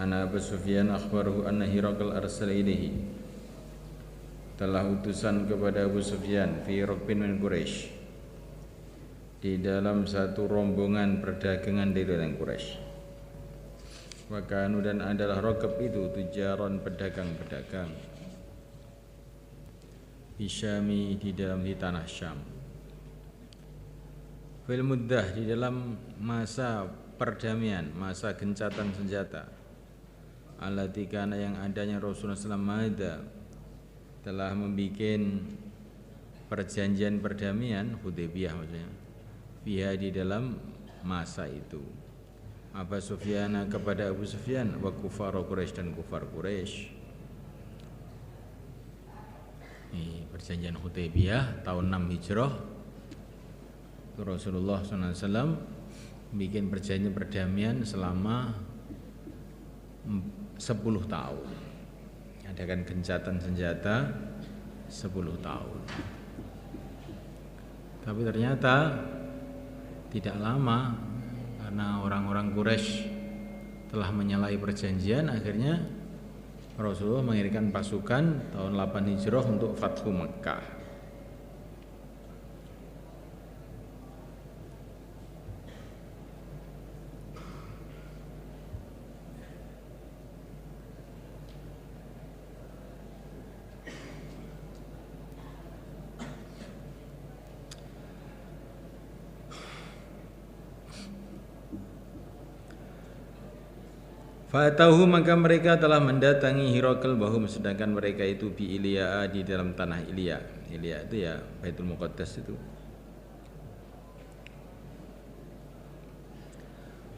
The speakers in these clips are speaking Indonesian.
Ana Abu Sufyan akhbarahu anna Hiraqal arsala ilaihi, telah utusan kepada Abu Sufyan fi rukbin min Quraisy, di dalam satu rombongan perdagangan dari orang Quraisy. Wakanu, dan adalah rokab itu tujaron, pedagang-pedagang, Isyami, di dalam di tanah Syam. Fil muddah, di dalam masa perdamaian, masa gencatan senjata. Allati kana, yang adanya Rasulullah SAW telah membuat perjanjian perdamaian, Hudaybiyah maksudnya, fiha, di dalam masa itu. Abu Sufyan, kepada Abu Sufyan, wa kufar Quraisy, dan kufar Quraisy. Ini perjanjian Hudaybiyah tahun 6 Hijrah. Rasulullah SAW bikin perjanjian perdamaian selama 10 tahun. Adakan gencatan senjata 10 tahun. Tapi ternyata tidak lama, karena orang-orang Quraisy telah menyalahi perjanjian. Akhirnya Rasulullah mengirimkan pasukan tahun 8 Hijrah untuk Fathu Mekkah. Fatahu, maka mereka telah mendatangi Hiraqal bahum, sedangkan mereka itu bi Ilya, di dalam tanah Ilya. Ilya itu ya Baitul Muqaddas itu.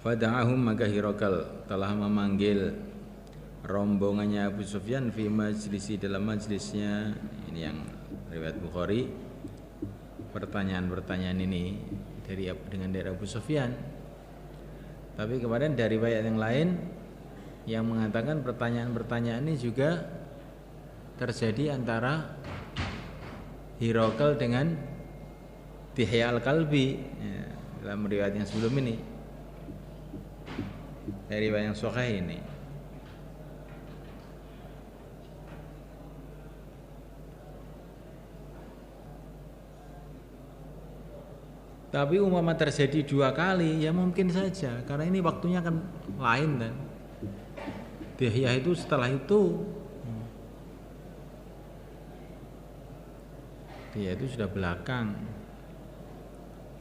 Fada'ahum, maka Hiraqal telah memanggil rombongannya Abu Sufyan fi majlisi, dalam majlisnya. Ini yang riwayat Bukhari. Pertanyaan-pertanyaan ini dari Abu Sufyan. Tapi kemarin dari riwayat yang lain yang mengatakan pertanyaan-pertanyaan ini juga terjadi antara Hiraqal dengan Dihya al-Kalbi, ya, dalam riwayat yang sebelum ini, dari riwayat yang sahih ini. Tapi umpama terjadi 2 kali, ya mungkin saja, karena ini waktunya kan lain kan. Dihya itu setelah itu, dia itu sudah belakang.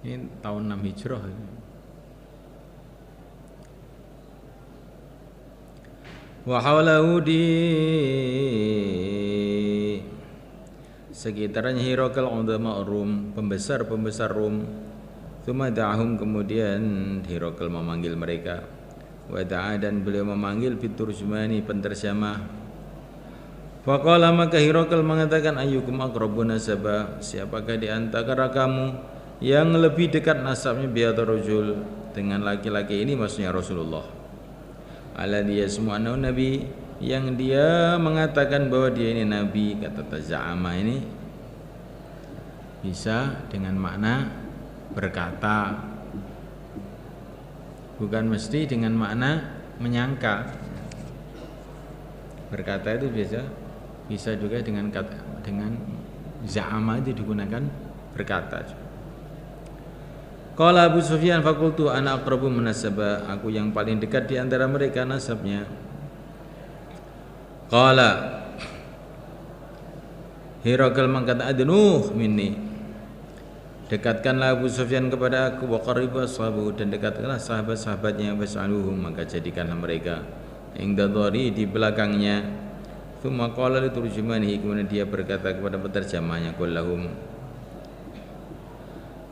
Ini tahun 6 Hijrah. Wa hawlahu, di sekitarnya Hiraqal ulama Rum, pembesar-pembesar Rum. Tsumma da'ahum, kemudian Hiraqal memanggil mereka. Wa da'a, dan beliau memanggil fiturjmani, penterjemah. Faqala, maka Hiraqal mengatakan, ayyukum aqrabu nasaba, siapakah di antara kamu yang lebih dekat nasabnya bi'ata rajul, dengan laki-laki ini, maksudnya Rasulullah. Alladhi yasmu annahu nabi, yang dia mengatakan bahwa dia ini nabi. Kata taza'ama ini bisa dengan makna berkata, bukan mesti dengan makna menyangka. Berkata itu bisa juga dengan za'ama itu digunakan berkata. Qala Abu Sufyan, fakultu ana aqrabu munasaba, aku yang paling dekat di antara mereka nasabnya. Qala Hiraqal mengkata, adnuh minni, dekatkanlah Abu Sufyan kepada aku, wa qaribu ashabu, dan dekatkanlah sahabat-sahabatnya, was'aluhum, maka jadikanlah mereka ingda dhari, di belakangnya. Tsumma qala li turjumanihi, kemudian dia berkata kepada penerjemahnya, qul lahum,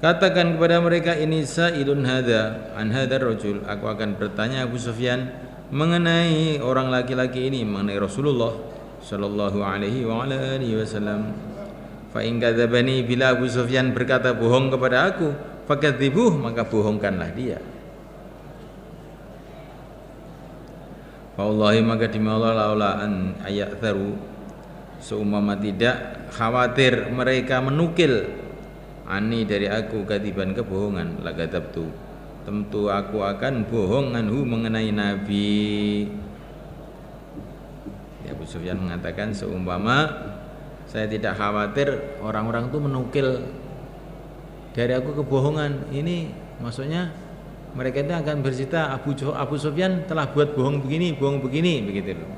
katakan kepada mereka, ini sa'ilun hadza an hadzal rajul, aku akan bertanya Abu Sufyan mengenai orang laki-laki ini, mengenai Rasulullah sallallahu alaihi wa ala alihi wasallam. Fa in kadzabani, bila Abu Sufyan berkata bohong kepada aku, fakadzibuh, maka bohongkanlah dia. Fa wallahi, maka demi Allah, laula an ayatharu, seumpama tidak khawatir mereka menukil ani, dari aku, kadiban, kebohongan, lagadzabtu, tentu aku akan bohong anhu, mengenai Nabi. Sufyan mengatakan seumpama saya tidak khawatir orang-orang itu menukil dari aku kebohongan. Ini maksudnya mereka itu akan bercerita Abu Sufyan telah buat bohong begini begitu loh.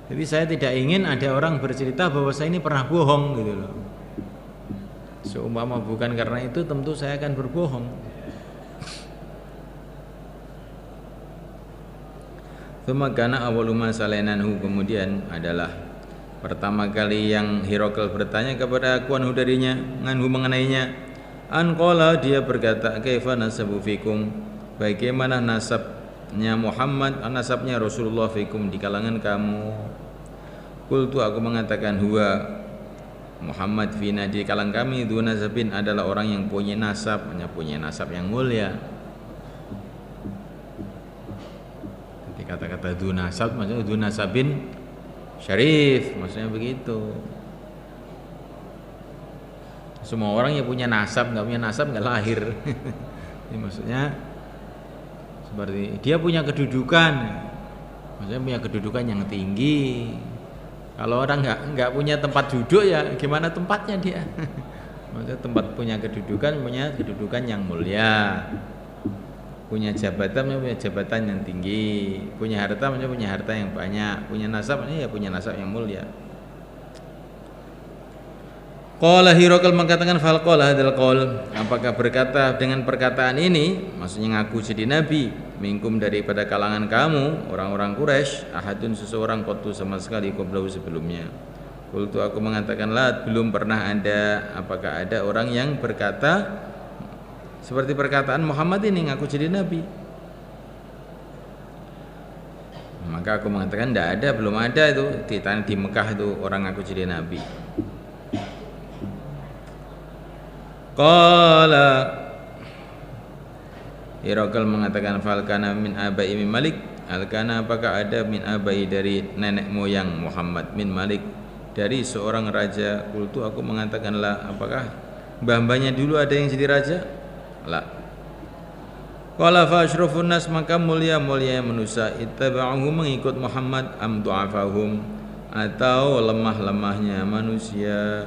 Jadi saya tidak ingin ada orang bercerita bahwa saya ini pernah bohong gitu loh. Seumpama bukan karena itu tentu saya akan berbohong. Tsumma kana awwalu ma salainanhu, kemudian adalah pertama kali yang Hirokal bertanya kepada aku anhu darinya, nganhu mengenainya. An qala, dia berkata, kaifa nasabu fikum, bagaimana nasabnya Muhammad, nasabnya Rasulullah fikum di kalangan kamu. Qultu, aku mengatakan, huwa Muhammad fina, di kalangan kami, du nasabin, adalah orang yang punya nasab yang mulia. Kata-kata du nasab maksudnya du nasabin syarif, maksudnya begitu. Semua orang yang punya nasab, nggak punya nasab nggak lahir. Ini maksudnya seperti dia punya kedudukan, maksudnya punya kedudukan yang tinggi. Kalau orang nggak punya tempat duduk ya gimana tempatnya dia? Maksudnya tempat punya kedudukan yang mulia. Punya jabatan yang tinggi, punya harta yang banyak, punya nasab punya nasab yang mulia. Qala Hirokal mengatakan fal qala hadzal qaul, apakah berkata dengan perkataan ini, maksudnya ngaku jadi nabi, minkum daripada kalangan kamu orang-orang Quraisy, ahadun seseorang qatu sama sekali qablahu sebelumnya. Qultu, aku mengatakan la, belum pernah ada. Apakah ada orang yang berkata seperti perkataan Muhammad ini ngaku jadi nabi? Maka aku mengatakan tidak ada, belum ada itu di Mekah itu orang ngaku jadi nabi. Qala Hirokal mengatakan falkana min abai min Malik, alkana apakah ada min abai dari nenek moyang Muhammad, min Malik dari seorang raja. Qultu, aku mengatakan lah, apakah mbah-mbahnya dulu ada yang jadi raja? La. Qala fa asyrafun nas, maka mulia-mulia manusia ittaba'uhu mengikut Muhammad, am du'afahum atau lemah-lemahnya manusia.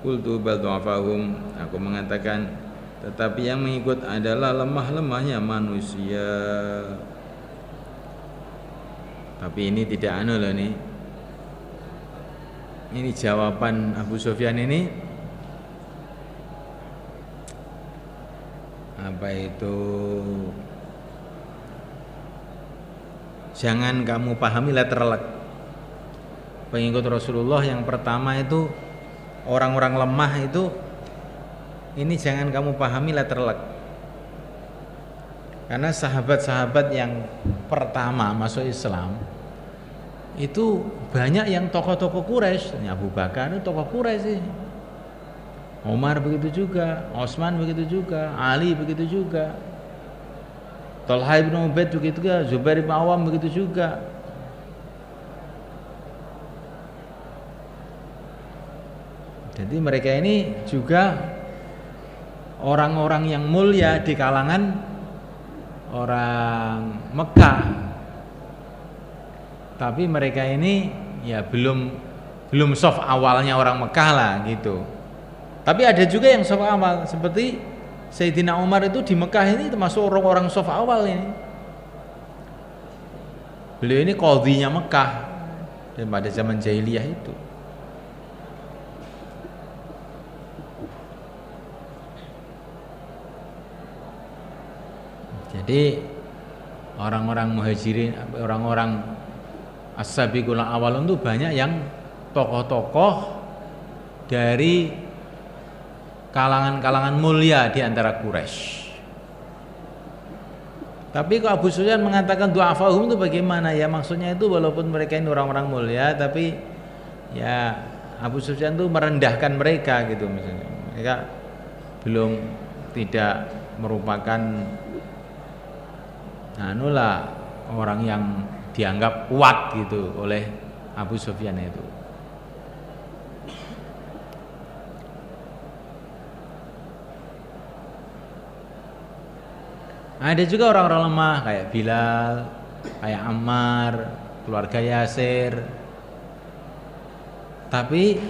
Qultu bal du'afahum, aku mengatakan tetapi yang mengikut adalah lemah-lemahnya manusia. Tapi ini tidak loh nih. Ini jawaban Abu Sufyan ini apa itu, jangan kamu pahami letterlek. Pengikut Rasulullah yang pertama itu orang-orang lemah itu, ini jangan kamu pahami letterlek. Karena sahabat-sahabat yang pertama masuk Islam itu banyak yang tokoh-tokoh Quraisy. Abu Bakar itu tokoh Quraisy sih. Umar begitu juga, Utsman begitu juga, Ali begitu juga, Talha bin Ubaid begitu juga, Zubair bin Awam begitu juga. Jadi mereka ini juga orang-orang yang mulia di kalangan orang Mekah. Tapi mereka ini ya belum soft awalnya orang Mekah lah gitu. Tapi ada juga yang soft awal, seperti Sayyidina Umar itu di Mekah ini termasuk orang-orang soft awal ini. Beliau ini qadhinya Mekah dan pada zaman jahiliyah itu. Jadi orang-orang muhajirin, orang-orang as-sabiqul awalun itu banyak yang tokoh-tokoh dari kalangan-kalangan mulia di antara Quraisy. Tapi kalau Abu Sufyan mengatakan du'afahum itu bagaimana? Ya maksudnya itu walaupun mereka ini orang-orang mulia, tapi ya Abu Sufyan itu merendahkan mereka gitu misalnya. Mereka belum tidak merupakan orang yang dianggap kuat gitu oleh Abu Sufyan itu. Ada juga orang-orang lemah kayak Bilal, kayak Ammar, keluarga Yasir. Tapi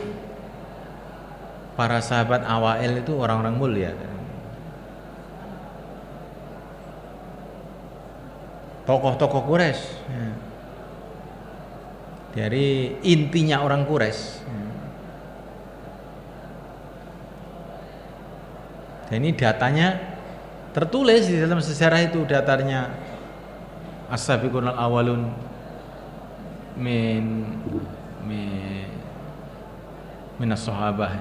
para sahabat awail itu orang-orang mulia. Tokoh-tokoh Quraisy. Dari intinya orang Quraisy. Dan ini datanya tertulis di dalam sejarah itu, datanya as-sabiqunal awalun minas sahabah.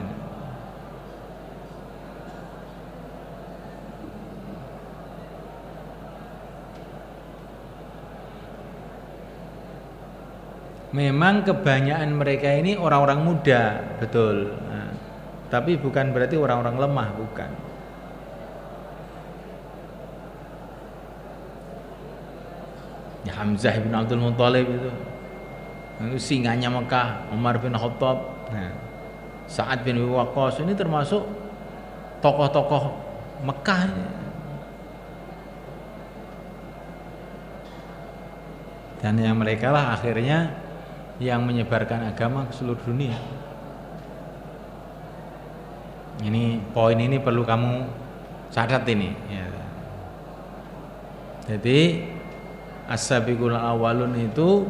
Memang kebanyakan mereka ini orang-orang muda, betul. Nah, tapi bukan berarti orang-orang lemah, bukan. Ya, Hamzah bin Abdul Muthalib itu singanya Mekah, Umar bin Khattab, nah, Sa'ad bin Waqqas, ini termasuk tokoh-tokoh Mekah. Dan yang mereka lah akhirnya yang menyebarkan agama ke seluruh dunia. Ini poin ini perlu kamu catat ini ya. Jadi as-sabiqul awalun itu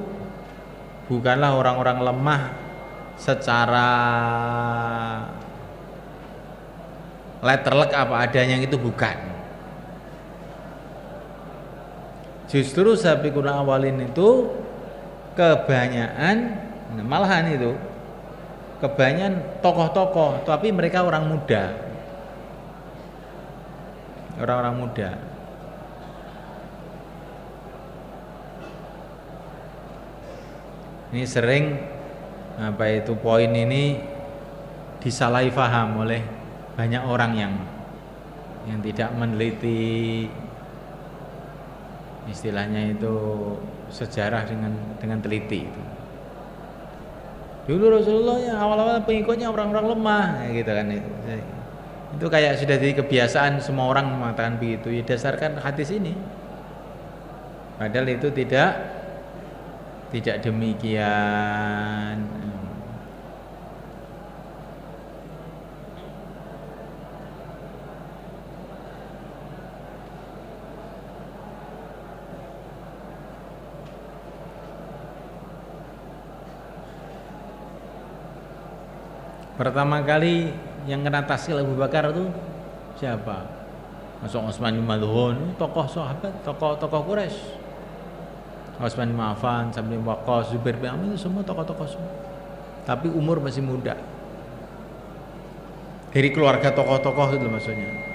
bukanlah orang-orang lemah secara letterlek apa adanya, itu bukan. Justru sabiqul awalin itu kebanyakan, malahan itu kebanyakan tokoh-tokoh, tapi mereka orang muda. Orang-orang muda. Ini sering poin ini disalahi faham oleh banyak orang yang tidak meneliti istilahnya itu sejarah dengan teliti itu. Dulu Rasulullah yang awal-awal pengikutnya orang-orang lemah gitu kan itu. Itu kayak sudah jadi kebiasaan semua orang mengatakan begitu, ya dasarkan hadis ini. Padahal itu tidak demikian. Pertama kali yang kena taskil Abu Bakar itu siapa? Masuk Utsman bin Maz'un, tokoh sahabat, tokoh Quraisy. Utsman bin Affan, Sa'ad bin Waqqas, Zubair bin Amr, itu semua tokoh-tokoh semua. Tapi umur masih muda. Dari keluarga tokoh-tokoh itu maksudnya.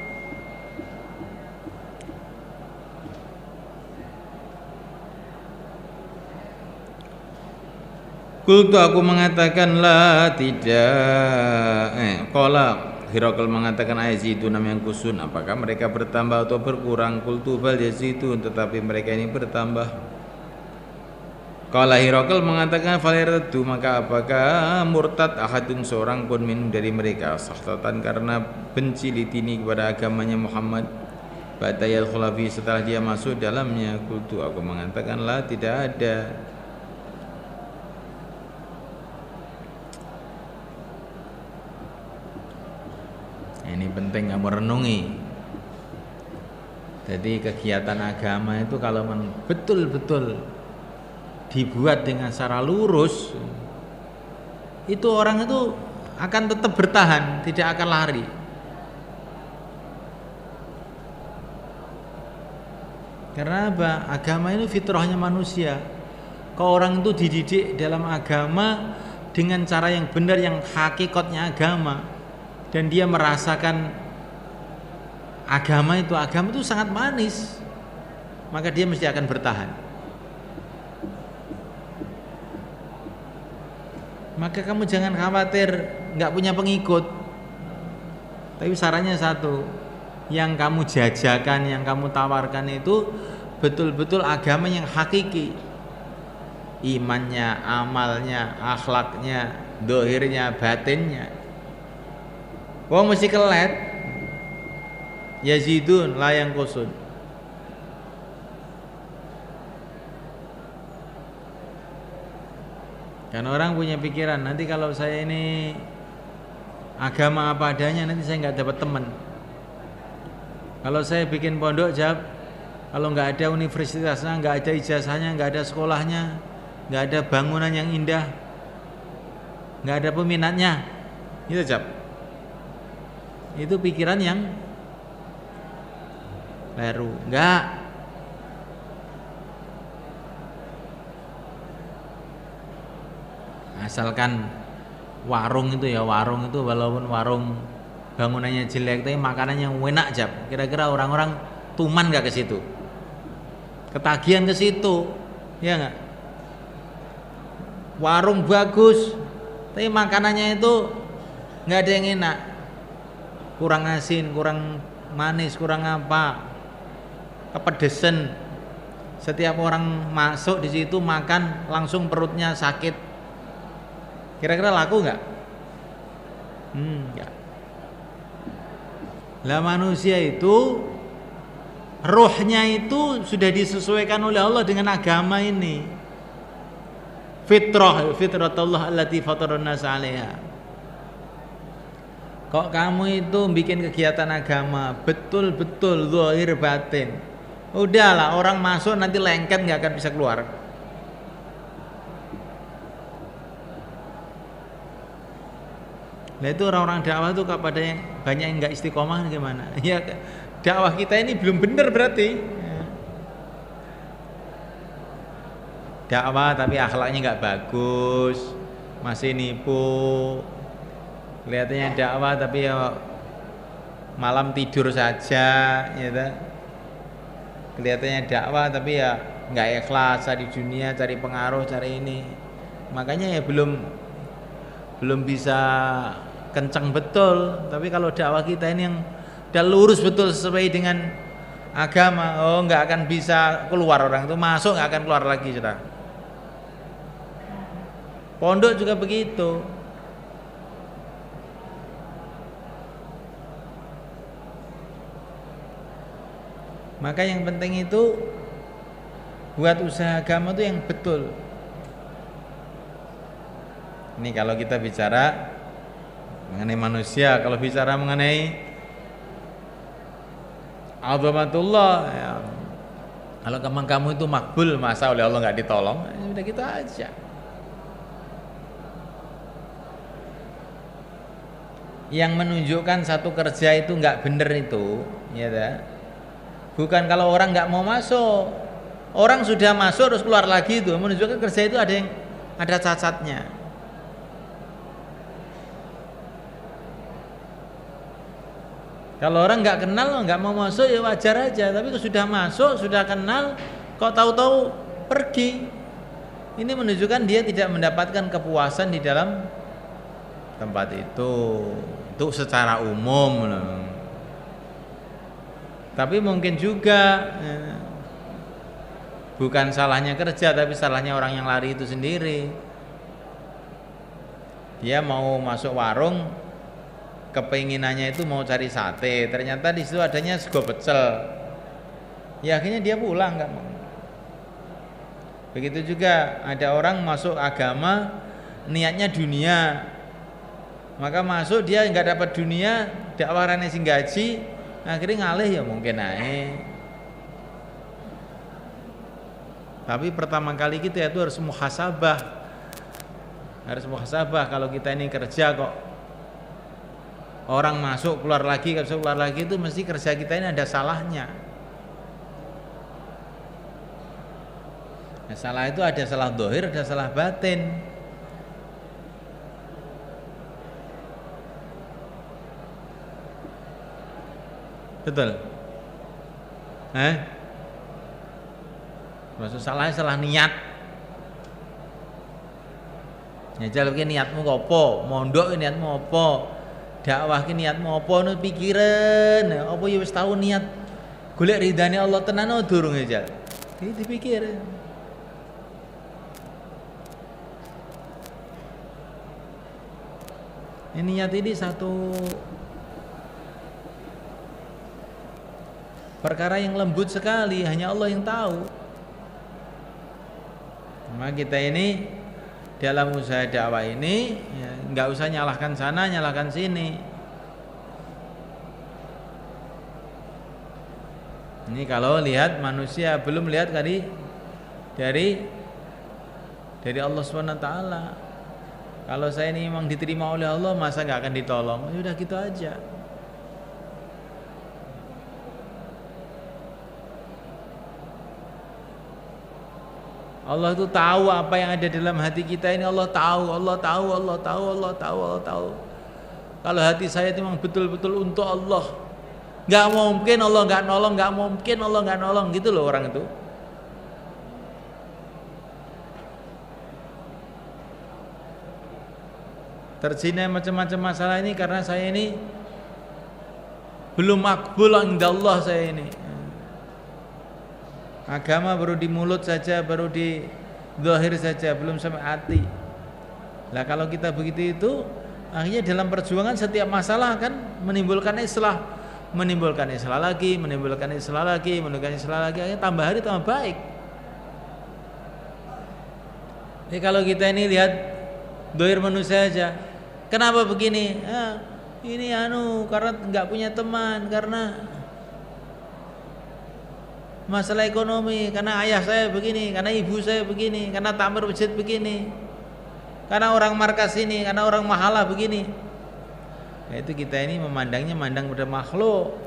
Kultu aku mengatakan la tidak. Qala Hirakal mengatakan ayazidu nam yang kusun, apakah mereka bertambah atau berkurang? Kultu bal yazidun, tetapi mereka ini bertambah. Qala Hirakal mengatakan faliradu, maka apakah murtad ahadun seorang pun minum dari mereka sahtatan karena benci litini kepada agamanya Muhammad ba'dayal khulafi, setelah dia masuk dalamnya? Kultu aku mengatakan la tidak ada. Ini penting kamu renungi. Jadi kegiatan agama itu kalau betul-betul dibuat dengan secara lurus, itu orang itu akan tetap bertahan, tidak akan lari. Karena apa? Agama ini fitrahnya manusia. Kalau orang itu dididik dalam agama dengan cara yang benar, yang hakikatnya agama, dan dia merasakan agama itu sangat manis, maka dia mesti akan bertahan. Maka kamu jangan khawatir nggak punya pengikut. Tapi sarannya satu, yang kamu jajakan, yang kamu tawarkan itu betul-betul agama yang hakiki. Imannya, amalnya, akhlaknya, dohirnya, batinnya. Wong mesti kelet. Yazidun la yang kusud. Kan orang punya pikiran, nanti kalau saya ini agama apa adanya nanti saya nggak dapat teman. Kalau saya bikin pondok jawab, kalau nggak ada universitasnya, nggak ada ijazahnya, nggak ada sekolahnya, nggak ada bangunan yang indah, nggak ada peminatnya, itu jawab. Itu pikiran yang baru, enggak. Asalkan warung itu ya, warung itu walaupun warung bangunannya jelek tapi makanannya enak jab. Kira-kira orang-orang tuman nggak ke situ? Ketagihan ke situ, ya nggak? Warung bagus, tapi makanannya itu nggak ada yang enak, kurang asin, kurang manis, kurang apa, kepedesan. Setiap orang masuk di situ makan langsung perutnya sakit. Kira-kira laku nggak? Nggak. Lah manusia itu rohnya itu sudah disesuaikan oleh Allah dengan agama ini. Fitratullah allati fataran nas 'alaiha. Kok kamu itu bikin kegiatan agama betul-betul zahir batin. Udahlah, orang masuk nanti lengket nggak akan bisa keluar. Nah itu orang-orang dakwah itu kepada yang banyak yang nggak istiqomah gimana? Ya dakwah kita ini belum benar berarti. Dakwah tapi akhlaknya nggak bagus, masih nipu. Kelihatannya dakwah tapi ya malam tidur saja, ya tak? Kelihatannya dakwah tapi ya nggak ikhlas, cari dunia, cari pengaruh, cari ini. Makanya ya belum bisa kencang betul. Tapi kalau dakwah kita ini yang udah lurus betul sesuai dengan agama, oh nggak akan bisa keluar, orang itu masuk nggak akan keluar lagi sudah. Pondok juga begitu. Maka yang penting itu buat usaha agama itu yang betul. Ini kalau kita bicara mengenai manusia, kalau bicara mengenai azamatullah ya, kalau kamu itu makbul, masa oleh Allah nggak ditolong, ya udah gitu aja. Yang menunjukkan satu kerja itu nggak bener itu, ya dah. Bukan kalau orang nggak mau masuk, orang sudah masuk terus keluar lagi, itu menunjukkan kerja itu ada cacatnya. Kalau orang nggak kenal, nggak mau masuk ya wajar aja. Tapi kalau sudah masuk, sudah kenal, kok tahu-tahu pergi, ini menunjukkan dia tidak mendapatkan kepuasan di dalam tempat itu secara umum. Tapi mungkin juga bukan salahnya kerja, tapi salahnya orang yang lari itu sendiri. Dia mau masuk warung, kepinginannya itu mau cari sate, ternyata di situ adanya sego pecel. Ya akhirnya dia pulang, nggak mau. Begitu juga ada orang masuk agama niatnya dunia, maka masuk dia nggak dapat dunia, dakwarannya sing gaji, akhirnya ngalih ya mungkin naik. Tapi pertama kali kita itu harus muhasabah, kalau kita ini kerja kok orang masuk keluar lagi itu mesti kerja kita ini ada salahnya. Nah, salah itu ada salah zahir, ada salah batin. Betul? Maksud salahnya salah niat. Nyajal ki niatmu apa? Mondok ki niatmu apa? Dakwah ki niatmu apa? Nu pikiran, apa ya wis tau niat golek ridane Allah tenan oh durung nyajal. Iki dipikir. Ini niat ini satu perkara yang lembut sekali, hanya Allah yang tahu. Maka kita ini dalam usaha dakwah ini ya, nggak usah nyalahkan sana, nyalahkan sini. Ini kalau lihat manusia, belum lihat tadi dari Allah SWT. Kalau saya ini memang diterima oleh Allah, masa nggak akan ditolong? Ya udah gitu aja. Allah itu tahu apa yang ada dalam hati kita ini. Allah tahu. Kalau hati saya itu memang betul-betul untuk Allah, nggak mungkin Allah nggak nolong, nggak mungkin Allah nggak nolong, gitu loh orang itu. Terjina macam-macam masalah ini karena saya ini belum makbul indallah. Saya ini agama baru di mulut saja, baru di zahir saja, belum sampai hati. Lah kalau kita begitu itu, akhirnya dalam perjuangan setiap masalah akan menimbulkan islah, lagi, akhirnya tambah hari tambah baik. Jadi kalau kita ini lihat zahir manusia saja, kenapa begini? Ini karena nggak punya teman, karena masalah ekonomi, karena ayah saya begini, karena ibu saya begini, karena takmir masjid begini, karena orang markas ini, karena orang mahalah begini. Nah, itu kita ini memandangnya pada makhluk.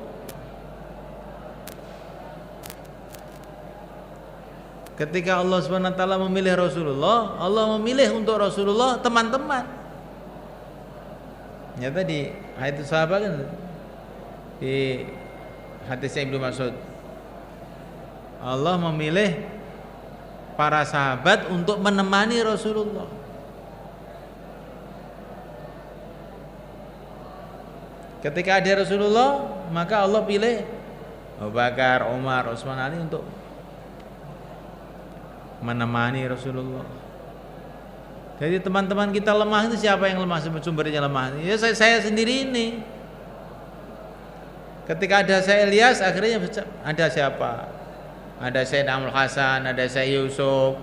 Ketika Allah SWT memilih Rasulullah, Allah memilih untuk Rasulullah teman-teman. Ya tadi hadis sahabat kan, di hadisnya Ibnu Mas'ud, Allah memilih para sahabat untuk menemani Rasulullah. Ketika ada Rasulullah, maka Allah pilih Abu Bakar, Umar, Utsman, Ali untuk menemani Rasulullah. Jadi teman-teman kita lemah itu siapa yang lemah, sumbernya lemah? Ya saya sendiri ini. Ketika ada saya Ilyas, akhirnya ada siapa? Ada Syekh Amul Hasan, ada Syekh Yusuf,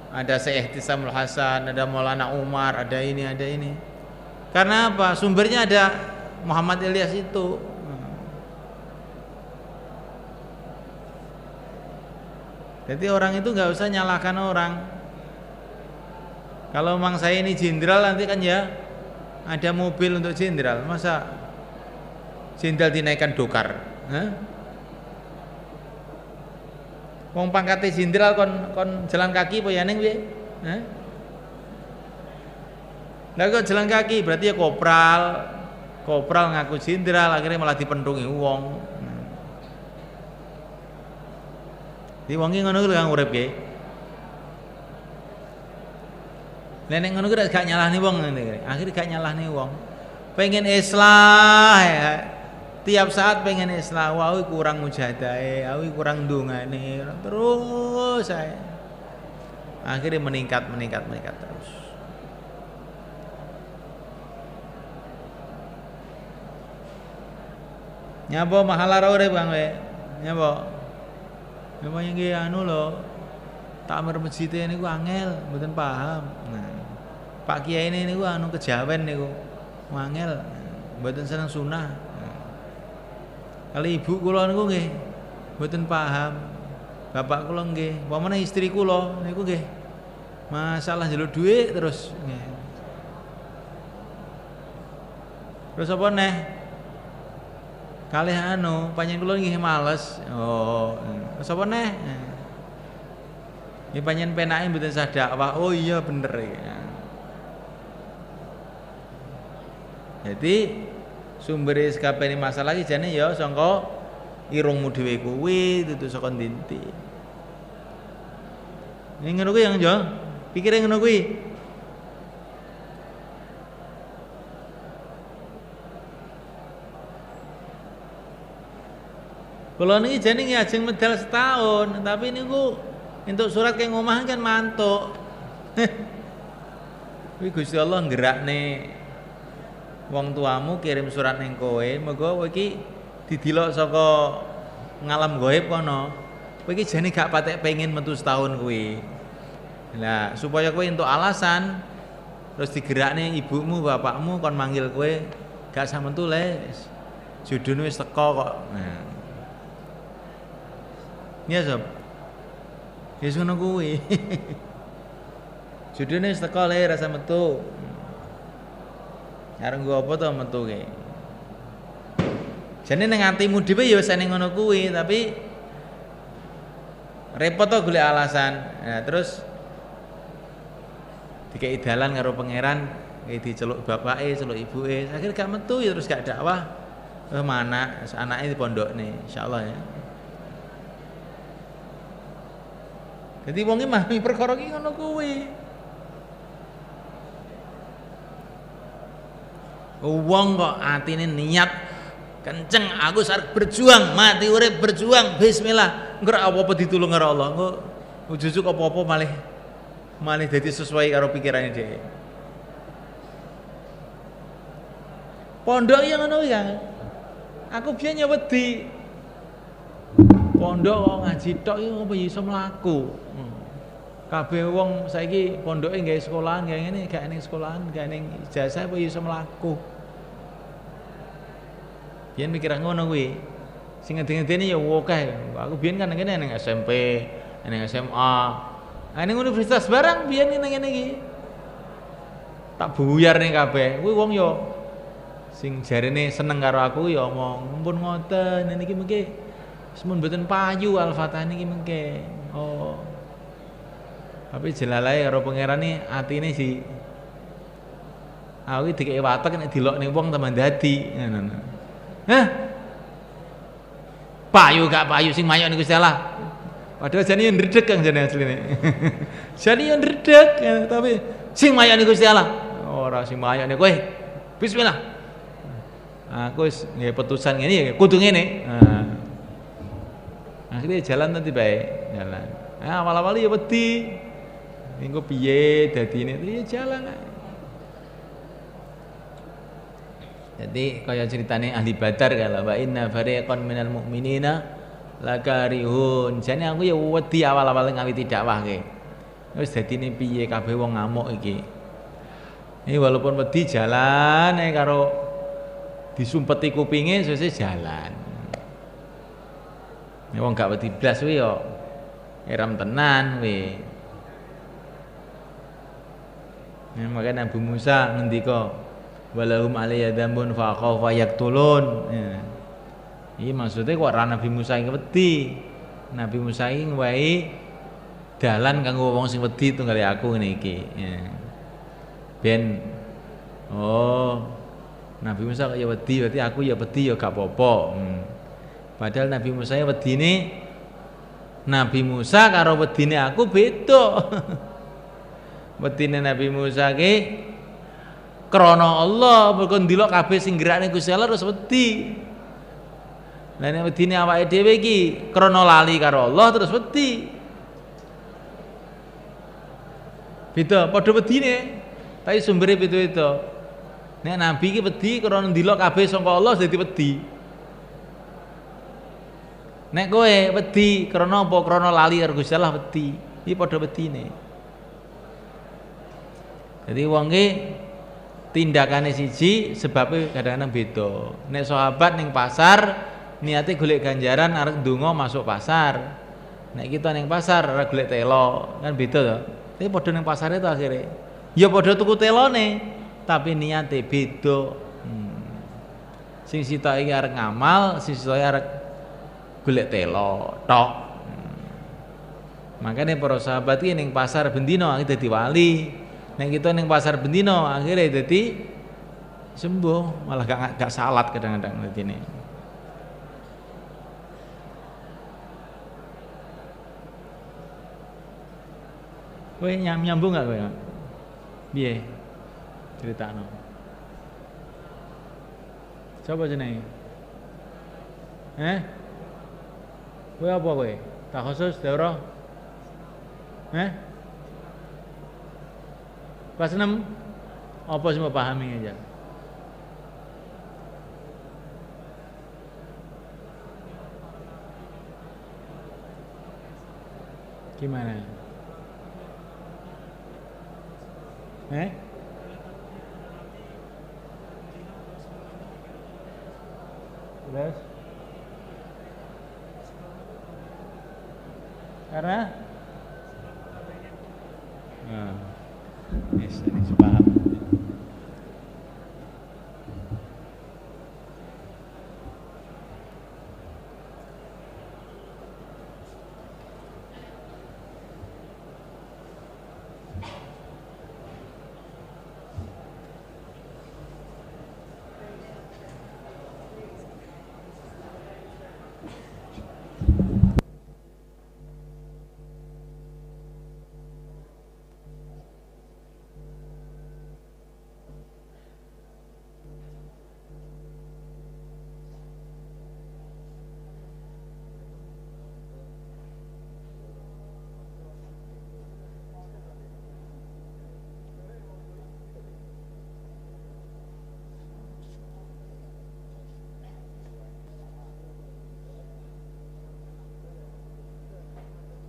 ada Syekh Ihtisamul Hasan, ada Maulana Umar, ada ini. Karena apa? Sumbernya ada Muhammad Ilyas itu. Jadi orang itu nggak usah nyalahkan orang. Kalau memang saya ini jenderal, nanti kan ya ada mobil untuk jenderal, masa jenderal dinaikkan dokar? Wong pangkate jenderal kon jalan kaki apa ya ning piye? Lah kok jalan kaki berarti ya kopral ngaku jenderal, akhirnya malah dipentungi wong. Di wong iki ngono kuwi kang urip nggih. Nek ngono kuwi gak nyalahne wong ngene. Akhire gak nyalahne wong. Pengen islah ya. Tiap saat pengen islah, wawi kurang mujahadahe, wawi kurang ndongane, terus saya akhirnya meningkat terus. Nyapa mahala ra urip Kang we? Nyapa? Nyapa yang nggih lho. Takmir masjid niku angel, mboten paham. Nah, Pak Kiai ini niku kejawen niku. Angel, mboten seneng sunah. Kalau ibu kula niku nggih mboten paham. Bapak kula nggih, pamane istri kula niku nggih masalah njaluk dhuwit terus nggih. Terus apa neh? Kalih panjenengan kula nggih males. Oh, terus apa neh? Nggih panjenengan penake mboten sah dakwah. Oh iya bener iki. Jadi sumber kabeh masalah iki jane ya saka irungmu dhewe kuwi, dudu saka ndi-ndi. Ning ngono kuwi yang yo, pikire ngono kuwi. Kula niki jane ajeng medal setahun, tapi niku entuk surat ke ngomah kan mantuk. Kuwi Gusti Allah nggerakne wong tuamu kirim surat ning kowe, muga kowe iki didilok saka ngalam gaib kono. Kowe iki jane gak patek pengen metu setahun kuwi. Lah supaya kowe entuk alasan terus digerakne ibumu, bapakmu kon manggil kowe gak samentu le. Judune wis teko kok. Nah. Iya, Sob. Wis ngono kuwi. Judune wis teko le rasa metu. Arep nggo apa to metuke. Jane ning atimu dhewe ya wis ning ngono kuwi, tapi repot to golek alasan. Nah, terus dikei dalan karo pangeran, diceluk bapake, celuk ibuke, akhir gak metu ya terus gak dakwah. Mana anake di pondokne, insyaallah ya. Jadi wong iki mah perkara iki ngono kuwi. Wong kok atine niat kenceng, aku arep berjuang, mati urip berjuang, bismillah. Engko apa-apa ditulung karo Allah. Engko ujug-ujug apa-apa malih dadi sesuai karo pikirane dhewe. Pondok yang ngono iki, Kang. Aku biyen ya wedi. Pondok kok ngaji tok iki apa iso mlaku. Kabeh wong saiki pondoke nggawe sekolahan kaya ngene, gak ning sekolahan, gak ning ijazah apa iso mlaku. Biyen mikir ngono kuwi. Sing ngene-ngene ya akeh. Aku biyen kan ngene ning SMP, ning SMA. Ning universitas barang biyen ngene iki. Tak buyar ning kabeh. Kuwi wong ya sing jarene seneng karo aku ya omong, "Mumpun ngoten, niki mengke semun mboten payu Al-Fatihah niki mengke." Oh. Tapi jelalahe karo pangeran iki atine si aku iki dikeki watek nek dilokne wong teman dadi ngono. Hah? Payu gak payu sing mayok niku Gusti Allah. Padahal jane yo ndredeg Kang jane asline. Jane yo ndredeg tapi sing mayok niku Gusti Allah. Ora sing mayok niku kowe. Bismillah. Aku wis nggih putusan ngene ya kudu ngene. Akhirnya jalan nanti baik, jalan. Awal-awal ya wedi. Engko piye dadine ya jalan ae. Jadi kaya ceritane ahli Badar kala wa inna fariqan minal mu'minina lakarihun. Jane aku ya wedi awal-awal ngawiti dakwah ke. Wis dadine piye kabeh wong ngamuk iki. Ini walaupun wedi jalan karo disumpeti kupinge sesuk jalan. Nek wong gak wedi blas kuwi ya eram tenan kuwi. Ya, makanya Nabi Musa ngendika walahum alayya dzambun fa khafa yaqtulun. Ya. Iki maksudnya kok ra Nabi Musa iki wedi. Nabi Musa iki ngwahi dalan kanggo wong sing wedi tunggale aku ngene iki. Ya. Ben Nabi Musa kok ya wedi, berarti aku ya wedi ya gak apa-apa. Padahal Nabi Musa wedine Nabi Musa karo wedine aku beda. Wedine Nabi Musa ki krana Allah, mergo ndelok kabeh sing gerakne Gusti Allah terus wedi. Lah nek wedine awake dhewe iki krana lali karo Allah terus wedi. Beda padha wedine, tapi sumbere beda-beda. Nek Nabi iki wedi krana ndelok kabeh sangka Allah dadi wedi. Nek kowe wedi krana apa? Krana lali karo Gusti Allah wedi. Iki padha wedine. Jadi wong ki tindakane siji sebabnya kadang-kadang beda. Nek sahabat ning pasar niate golek ganjaran arep ndonga masuk pasar. Nek kita ning pasar arep golek telo, kan beda to. Tapi padha ning pasare to akhire. Ya padha tuku telone, tapi niate beda. Sing sitok iki arep ngamal, sing sitok arep golek telo tok. Makanya para sahabat iki ning pasar bendino akhire dadi wali. Nek kita ning pasar bendino akhirnya dadi sembuh, malah gak salat kadang-kadang dadine. Kowe nyambung gak kowe? Piye? Critakno. Coba jenenge. Kowe apa kowe? Tak khusus daurah? Kelas 6 apa semua pahami aja. Gimana? Eh? Terus? Karena? Nah, yes, ini sepaham.